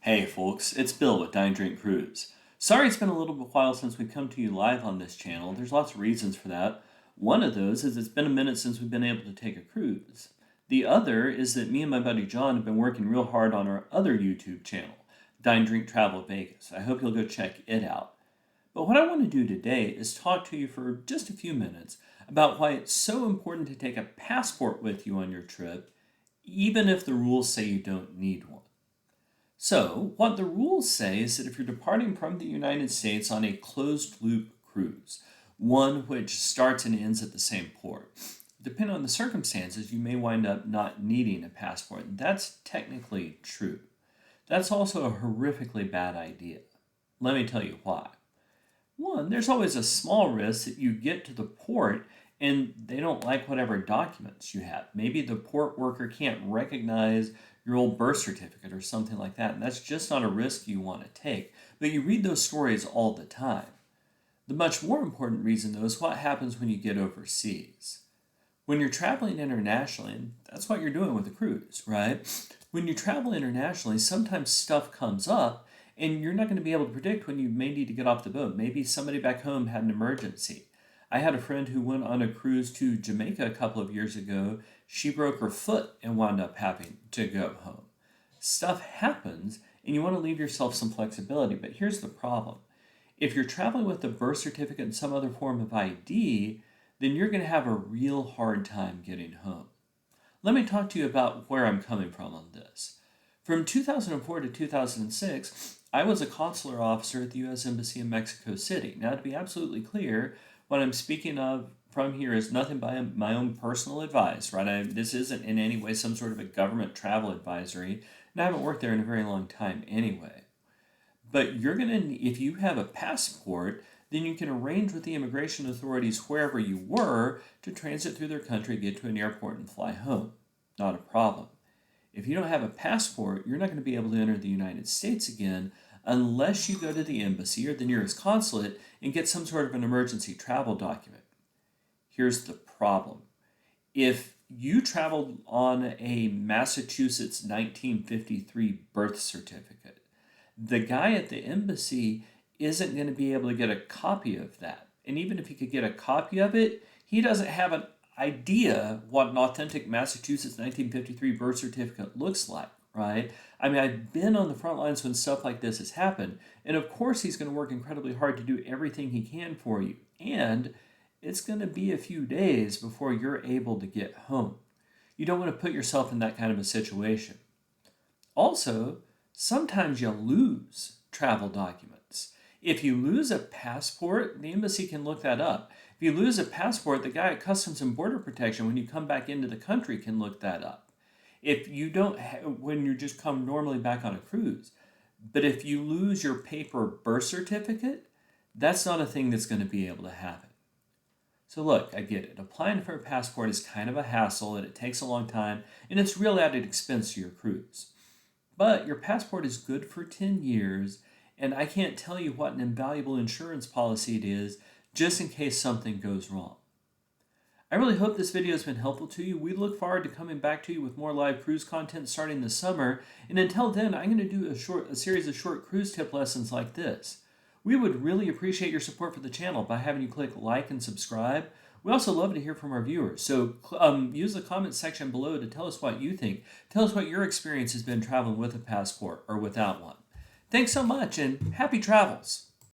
Hey folks, it's Bill with Dine Drink Cruise. Sorry it's been a little bit while since we come to you live on this channel. There's lots of reasons for that. One of those is it's been a minute since we've been able to take a cruise. The other is that me and my buddy John have been working real hard on our other YouTube channel, Dine Drink Travel Vegas. I hope you'll go check it out. But what I want to do today is talk to you for just a few minutes about why it's so important to take a passport with you on your trip, even if the rules say you don't need one. So, what the rules say is that if you're departing from the United States on a closed loop cruise, one which starts and ends at the same port, depending on the circumstances, you may wind up not needing a passport. That's technically true. That's also a horrifically bad idea. Let me tell you why. One, there's always a small risk that you get to the port and they don't like whatever documents you have. Maybe the port worker can't recognize your old birth certificate or something like that, and that's just not a risk you want to take. But you read those stories all the time. The much more important reason, though, is what happens when you get overseas. When you're traveling internationally, and that's what you're doing with a cruise, right? When you travel internationally, sometimes stuff comes up and you're not going to be able to predict when you may need to get off the boat. Maybe somebody back home had an emergency. I had a friend who went on a cruise to Jamaica a couple of years ago. She broke her foot and wound up having to go home. Stuff happens, and you want to leave yourself some flexibility, but here's the problem. If you're traveling with a birth certificate and some other form of ID, then you're going to have a real hard time getting home. Let me talk to you about where I'm coming from on this. From 2004 to 2006, I was a consular officer at the U.S. Embassy in Mexico City. Now, to be absolutely clear, what I'm speaking of from here is nothing by my own personal advice, right? This isn't in any way some sort of a government travel advisory, and I haven't worked there in a very long time anyway. But if you have a passport, then you can arrange with the immigration authorities wherever you were to transit through their country, get to an airport, and fly home. Not a problem. If you don't have a passport, you're not going to be able to enter the United States again unless you go to the embassy or the nearest consulate and get some sort of an emergency travel document. Here's the problem. If you traveled on a Massachusetts 1953 birth certificate, the guy at the embassy isn't going to be able to get a copy of that. And even if he could get a copy of it, he doesn't have an idea what an authentic Massachusetts 1953 birth certificate looks like, right? I mean, I've been on the front lines when stuff like this has happened. And of course, he's going to work incredibly hard to do everything he can for you. And it's going to be a few days before you're able to get home. You don't want to put yourself in that kind of a situation. Also, sometimes you lose travel documents. If you lose a passport, the embassy can look that up. If you lose a passport, the guy at Customs and Border Protection, when you come back into the country, can look that up. If you don't, when you just come normally back on a cruise. But if you lose your paper birth certificate, that's not a thing that's going to be able to happen. So look, I get it. Applying for a passport is kind of a hassle and it takes a long time and it's real added expense to your cruise. But your passport is good for 10 years and I can't tell you what an invaluable insurance policy it is just in case something goes wrong. I really hope this video has been helpful to you. We look forward to coming back to you with more live cruise content starting this summer. And until then, I'm going to do a series of short cruise tip lessons like this. We would really appreciate your support for the channel by having you click like and subscribe. We also love to hear from our viewers. So use the comment section below to tell us what you think. Tell us what your experience has been traveling with a passport or without one. Thanks so much and happy travels.